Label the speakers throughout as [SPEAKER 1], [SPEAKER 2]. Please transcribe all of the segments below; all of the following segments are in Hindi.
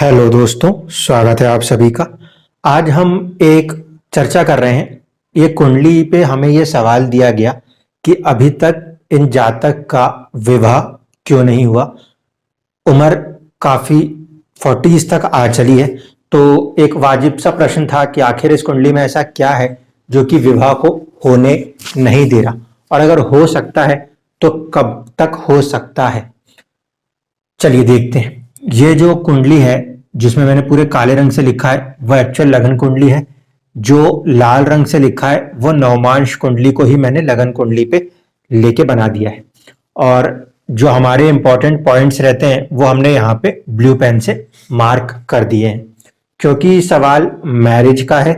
[SPEAKER 1] हेलो दोस्तों, स्वागत है आप सभी का। आज हम एक चर्चा कर रहे हैं। ये कुंडली पे हमें ये सवाल दिया गया कि अभी तक इन जातक का विवाह क्यों नहीं हुआ। उम्र काफी 40s तक आ चली है, तो एक वाजिब सा प्रश्न था कि आखिर इस कुंडली में ऐसा क्या है जो कि विवाह को होने नहीं दे रहा, और अगर हो सकता है तो कब तक हो सकता है। चलिए देखते हैं। ये जो कुंडली है जिसमें मैंने पूरे काले रंग से लिखा है वह एक्चुअल लगन कुंडली है। जो लाल रंग से लिखा है वो नवमांश कुंडली को ही मैंने लगन कुंडली पे लेके बना दिया है, और जो हमारे इंपॉर्टेंट पॉइंट्स रहते हैं वो हमने यहाँ पे ब्लू पेन से मार्क कर दिए हैं। क्योंकि सवाल मैरिज का है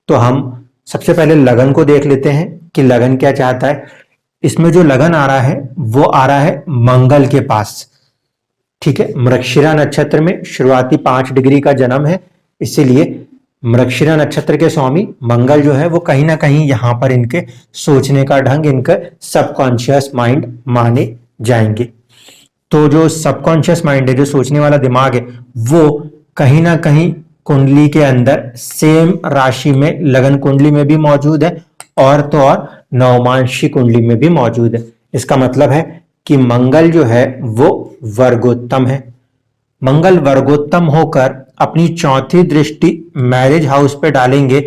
[SPEAKER 1] तो हम सबसे पहले लगन को देख लेते हैं कि लगन क्या चाहता है। इसमें जो लगन आ रहा है वो आ रहा है मंगल के पास। ठीक है, मृगशिरा नक्षत्र में शुरुआती 5 डिग्री का जन्म है, इसीलिए मृगशिरा नक्षत्र के स्वामी मंगल जो है वो कहीं ना कहीं यहाँ पर इनके सोचने का ढंग, इनका सबकॉन्शियस माइंड माने जाएंगे। तो जो सबकॉन्शियस माइंड है, जो सोचने वाला दिमाग है, वो कहीं ना कहीं कुंडली के अंदर सेम राशि में लगन कुंडली में भी मौजूद है, और तो और नवमांशी कुंडली में भी मौजूद है। इसका मतलब है कि मंगल जो है वो वर्गोत्तम है। मंगल वर्गोत्तम होकर अपनी चौथी दृष्टि मैरिज हाउस पे डालेंगे,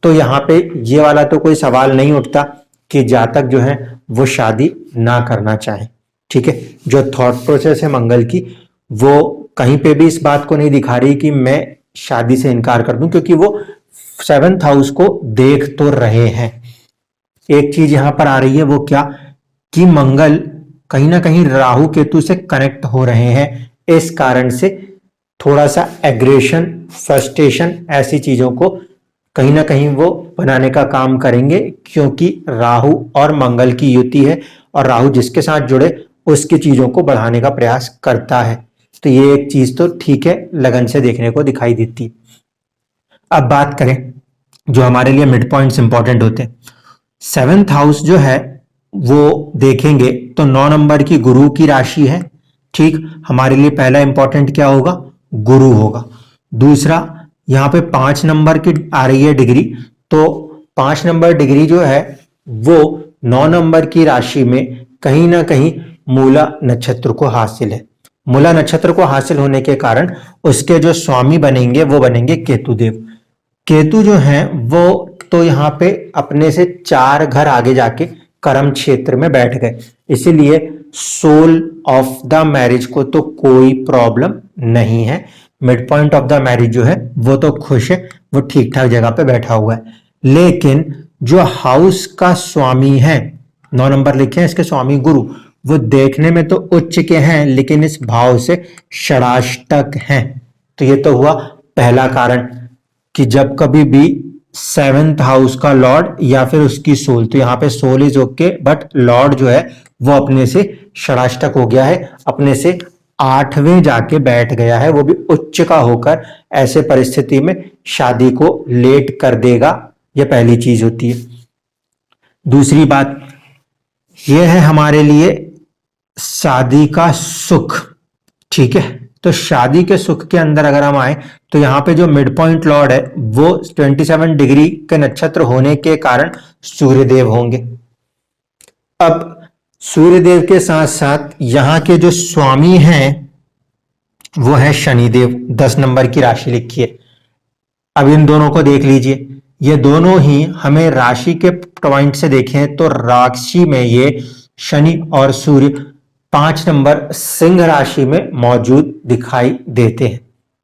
[SPEAKER 1] तो यहाँ पे ये वाला तो कोई सवाल नहीं उठता कि जातक जो है वो शादी ना करना चाहे। ठीक है, जो थॉट प्रोसेस है मंगल की वो कहीं पे भी इस बात को नहीं दिखा रही कि मैं शादी से इनकार कर दूं, क्योंकि वो 7th हाउस को देख तो रहे हैं। एक चीज यहां पर आ रही है, वो क्या कि मंगल कहीं ना कहीं राहु केतु से कनेक्ट हो रहे हैं। इस कारण से थोड़ा सा एग्रेशन, फ्रस्ट्रेशन, ऐसी चीजों को कहीं ना कहीं वो बनाने का काम करेंगे, क्योंकि राहु और मंगल की युति है, और राहु जिसके साथ जुड़े उसकी चीजों को बढ़ाने का प्रयास करता है। तो ये एक चीज तो ठीक है, लगन से देखने को दिखाई देती। अब बात करें जो हमारे लिए मिड पॉइंट्स इंपॉर्टेंट होते हैं। 7th हाउस जो है वो देखेंगे तो 9 नंबर की गुरु की राशि है। ठीक, हमारे लिए पहला इंपॉर्टेंट क्या होगा? गुरु होगा। दूसरा, यहाँ पे 5 नंबर की आ रही है डिग्री, तो 5 नंबर डिग्री जो है वो 9 नंबर की राशि में कहीं ना कहीं मूला नक्षत्र को हासिल है। मूला नक्षत्र को हासिल होने के कारण उसके जो स्वामी बनेंगे वो बनेंगे केतुदेव। केतु जो है वो तो यहाँ पे अपने से 4 घर आगे जाके कर्म क्षेत्र में बैठ गए, इसीलिए सोल ऑफ द मैरिज को तो कोई प्रॉब्लम नहीं है। Mid point of the marriage जो है वो तो खुश है, वो ठीक ठाक जगह पे बैठा हुआ है। लेकिन जो हाउस का स्वामी है, 9 नंबर लिखे हैं, इसके स्वामी गुरु, वो देखने में तो उच्च के हैं लेकिन इस भाव से षडाष्टक हैं। तो ये तो हुआ पहला कारण कि जब कभी भी 7th हाउस का लॉर्ड या फिर उसकी सोल, तो यहाँ पे soul is okay but lord जो है वो अपने से षडाष्टक हो गया है, अपने से 8वें जाके बैठ गया है, वो भी उच्च का होकर। ऐसे परिस्थिति में शादी को लेट कर देगा, ये पहली चीज होती है। दूसरी बात यह है हमारे लिए शादी का सुख। ठीक है, तो शादी के सुख के अंदर अगर हम आए तो यहाँ पे जो मिड पॉइंट लॉर्ड है वो 27 डिग्री के नक्षत्र होने के कारण सूर्यदेव होंगे। अब सूर्यदेव के साथ साथ यहाँ के जो स्वामी हैं वो है शनिदेव। 10 नंबर की राशि लिखी है। अब इन दोनों को देख लीजिए, ये दोनों ही हमें राशि के पॉइंट से देखें तो राशि में ये शनि और सूर्य 5 नंबर सिंह राशि में मौजूद दिखाई देते हैं।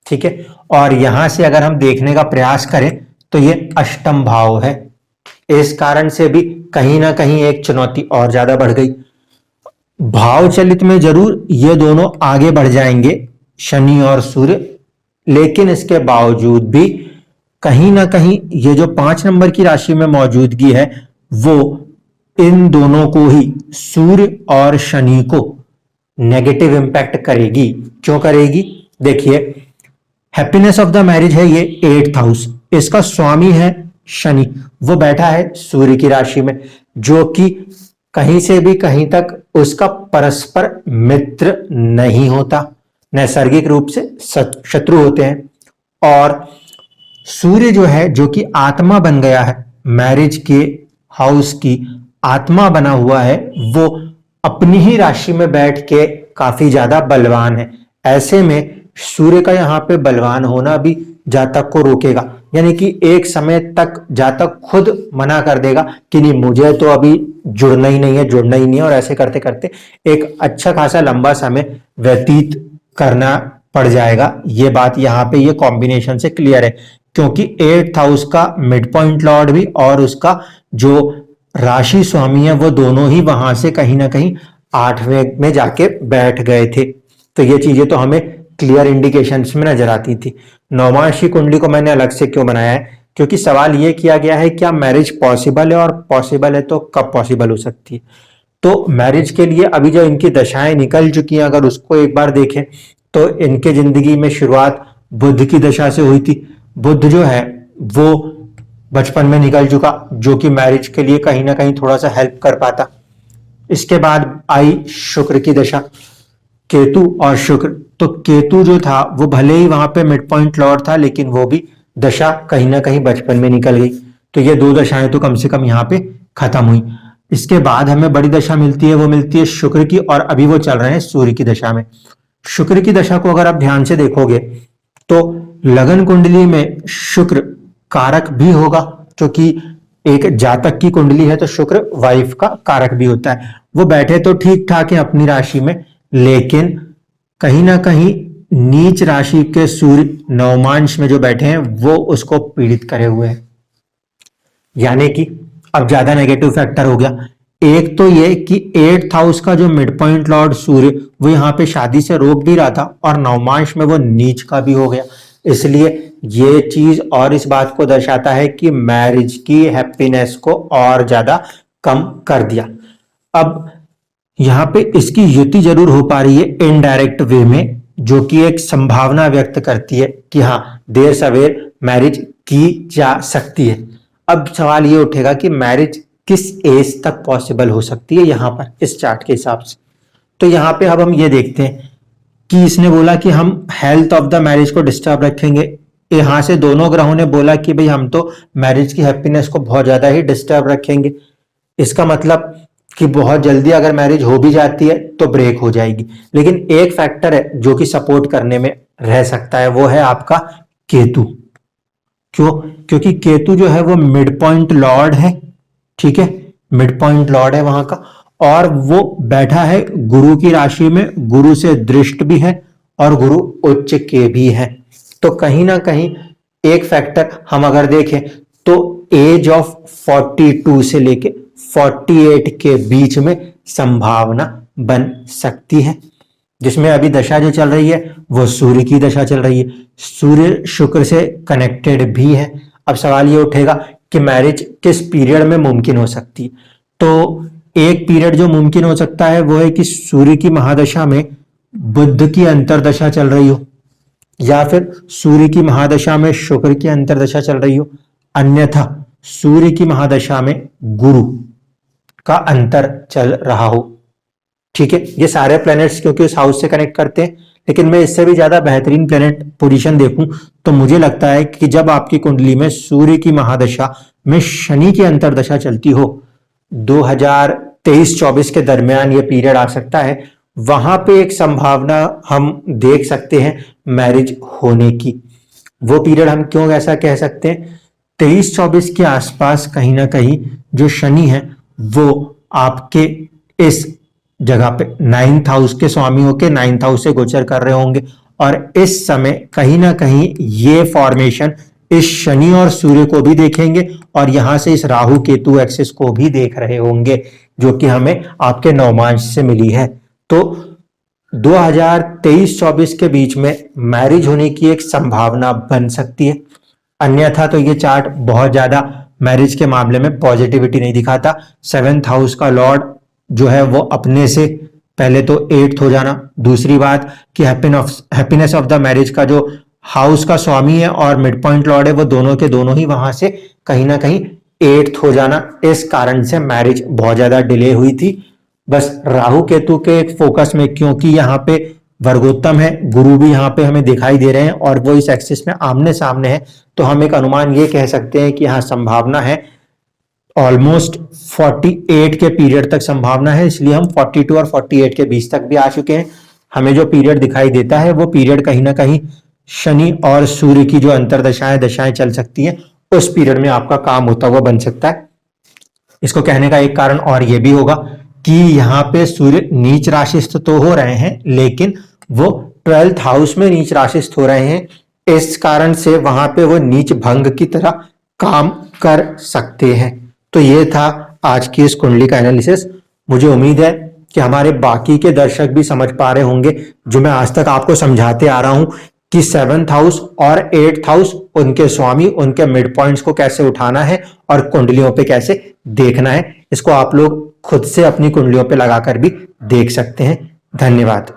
[SPEAKER 1] ठीक है, और यहां से अगर हम देखने का प्रयास करें तो ये अष्टम भाव है। इस कारण से भी कहीं ना कहीं एक चुनौती और ज्यादा बढ़ गई। भाव चलित में जरूर ये दोनों आगे बढ़ जाएंगे, शनि और सूर्य, लेकिन इसके बावजूद भी कहीं ना कहीं ये जो 5 नंबर की राशि में मौजूदगी है वो इन दोनों को ही, सूर्य और शनि को, नेगेटिव इंपैक्ट करेगी। क्यों करेगी? देखिए, हैप्पीनेस ऑफ द मैरिज है ये 8th हाउस, इसका स्वामी है शनि, वो बैठा है सूर्य की राशि में, जो कि कहीं से भी कहीं तक उसका परस्पर मित्र नहीं होता। नैसर्गिक रूप से शत्रु होते हैं। और सूर्य जो है, जो कि आत्मा बन गया है, मैरिज के हाउस की आत्मा बना हुआ है, वो अपनी ही राशि में बैठ के काफी ज्यादा बलवान है। ऐसे में सूर्य का यहाँ पे बलवान होना भी जातक को रोकेगा, यानी कि एक समय तक जातक खुद मना कर देगा कि नहीं, मुझे तो अभी जुड़ना ही नहीं है, और ऐसे करते करते एक अच्छा खासा लंबा समय व्यतीत करना पड़ जाएगा। ये बात यहाँ पे ये कॉम्बिनेशन से क्लियर है, क्योंकि 8th हाउस का मिड पॉइंट लॉर्ड भी और उसका जो राशि स्वामी है वो दोनों ही वहां से कहीं ना कहीं 8वें में जाके बैठ गए थे। तो ये चीजें तो हमें क्लियर इंडिकेशंस में नजर आती थी। नवमांशी कुंडली को मैंने अलग से क्यों बनाया है, क्योंकि सवाल ये किया गया है क्या मैरिज पॉसिबल है, और पॉसिबल है तो कब पॉसिबल हो सकती है। तो मैरिज के लिए अभी जो इनकी दशाएं निकल चुकी हैं, अगर उसको एक बार देखें तो इनके जिंदगी में शुरुआत बुध की दशा से हुई थी। बुध जो है वो बचपन में निकल चुका, जो कि मैरिज के लिए कहीं ना कहीं थोड़ा सा हेल्प कर पाता। इसके बाद आई शुक्र की दशा, केतु और शुक्र। तो केतु जो था वो भले ही वहां पे मिड पॉइंट लॉर्ड था, लेकिन वो भी दशा कहीं ना कहीं बचपन में निकल गई। तो ये दो दशाएं तो कम से कम यहाँ पे खत्म हुई। इसके बाद हमें बड़ी दशा मिलती है, वो मिलती है शुक्र की, और अभी वो चल रहे हैं सूर्य की दशा में। शुक्र की दशा को अगर आप ध्यान से देखोगे तो लगन कुंडली में शुक्र कारक भी होगा, क्योंकि एक जातक की कुंडली है तो शुक्र वाइफ का कारक भी होता है। वो बैठे तो ठीक ठाक है अपनी राशि में, लेकिन कहीं ना कहीं नीच राशि के सूर्य नवमांश में जो बैठे हैं वो उसको पीड़ित करे हुए हैं, यानी कि अब ज्यादा नेगेटिव फैक्टर हो गया। एक तो ये कि 8th हाउस का जो मिड पॉइंट लॉर्ड सूर्य वो यहाँ पे शादी से रोक भी रहा था, और नवमांश में वो नीच का भी हो गया। इसलिए ये चीज और इस बात को दर्शाता है कि मैरिज की हैप्पीनेस को और ज्यादा कम कर दिया। अब यहाँ पे इसकी युति जरूर हो पा रही है इनडायरेक्ट वे में, जो कि एक संभावना व्यक्त करती है कि हाँ, देर सवेर मैरिज की जा सकती है। अब सवाल ये उठेगा कि मैरिज किस एज तक पॉसिबल हो सकती है यहाँ पर इस चार्ट के हिसाब से। तो यहाँ पे अब हम ये देखते हैं कि इसने बोला कि हम हेल्थ ऑफ द मैरिज को डिस्टर्ब रखेंगे। यहाँ से दोनों ग्रहों ने बोला कि भाई हम तो मैरिज की हैप्पीनेस को बहुत ज्यादा ही डिस्टर्ब रखेंगे। इसका मतलब कि बहुत जल्दी अगर मैरिज हो भी जाती है तो ब्रेक हो जाएगी। लेकिन एक फैक्टर है जो कि सपोर्ट करने में रह सकता है, वो है आपका केतु। क्यों? क्योंकि केतु जो है वो मिड पॉइंट लॉर्ड है, ठीक है, मिड पॉइंट लॉर्ड है वहां का, और वो बैठा है गुरु की राशि में, गुरु से दृष्ट भी है और गुरु उच्च के भी है। तो कहीं ना कहीं एक फैक्टर हम अगर देखें तो एज ऑफ 42 से लेके 48 के बीच में संभावना बन सकती है, जिसमें अभी दशा जो चल रही है वो सूर्य की दशा चल रही है। सूर्य शुक्र से कनेक्टेड भी है। अब सवाल ये उठेगा कि मैरिज किस पीरियड में मुमकिन हो सकती है। तो एक पीरियड जो मुमकिन हो सकता है वो है कि सूर्य की महादशा में बुध की अंतरदशा चल रही हो, या फिर सूर्य की महादशा में शुक्र की अंतरदशा चल रही हो, अन्यथा सूर्य की महादशा में गुरु का अंतर चल रहा हो। ठीक है, ये सारे प्लैनेट्स क्योंकि उस हाउस से कनेक्ट करते हैं, लेकिन मैं इससे भी ज्यादा बेहतरीन प्लैनेट पोजीशन देखूं तो मुझे लगता है कि जब आपकी कुंडली में सूर्य की महादशा में शनि की अंतरदशा चलती हो, 2023-24 के दरमियान ये पीरियड आ सकता है, वहां पे एक संभावना हम देख सकते हैं मैरिज होने की। वो पीरियड हम क्यों ऐसा कह सकते हैं, 23-24 के आसपास कहीं ना कहीं जो शनि है वो आपके इस जगह पे 9th हाउस के स्वामी होके 9th हाउस से गोचर कर रहे होंगे, और इस समय कहीं ना कहीं ये फॉर्मेशन इस शनि और सूर्य को भी देखेंगे, और यहां से इस राहु केतु एक्सिस को भी देख रहे होंगे, जो कि हमें आपके नवमांश से मिली है। तो 2023-24 के बीच में मैरिज होने की एक संभावना बन सकती है। अन्यथा तो ये चार्ट बहुत ज्यादा मैरिज के मामले में पॉजिटिविटी नहीं दिखाता। 7th हाउस का लॉर्ड जो है वो अपने से पहले तो 8th हो जाना, दूसरी बात कि हैप्पीनेस ऑफ द मैरिज का जो हाउस का स्वामी है और मिड पॉइंट लॉर्ड है वो दोनों के दोनों ही वहां से कहीं ना कहीं 8th हो जाना, इस कारण से मैरिज बहुत ज्यादा डिले हुई थी। बस राहु केतु के एक फोकस में, क्योंकि यहाँ पे वर्गोत्तम है, गुरु भी यहाँ पे हमें दिखाई दे रहे हैं और वो इस एक्सिस में आमने सामने है, तो हम एक अनुमान ये कह सकते हैं कि यहाँ संभावना है ऑलमोस्ट 48 के पीरियड तक संभावना है, इसलिए हम 42 और 48 के बीच तक भी आ चुके हैं। हमें जो पीरियड दिखाई देता है वो पीरियड कहीं ना कहीं शनि और सूर्य की जो अंतरदशाएं दशाएं चल सकती हैं उस पीरियड में आपका काम होता हुआ बन सकता है। इसको कहने का एक कारण और ये भी होगा कि यहाँ पे सूर्य नीच राशिस्थ तो हो रहे हैं, लेकिन वो 12th हाउस में नीच राशिस्थ हो रहे हैं, इस कारण से वहां पे वो नीच भंग की तरह काम कर सकते हैं। तो ये था आज की इस कुंडली का एनालिसिस। मुझे उम्मीद है कि हमारे बाकी के दर्शक भी समझ पा रहे होंगे जो मैं आज तक आपको समझाते आ रहा हूं कि 7th हाउस और 8th हाउस, उनके स्वामी, उनके मिड पॉइंट्स को कैसे उठाना है और कुंडलियों पे कैसे देखना है। इसको आप लोग खुद से अपनी कुंडलियों पे लगाकर भी देख सकते हैं। धन्यवाद।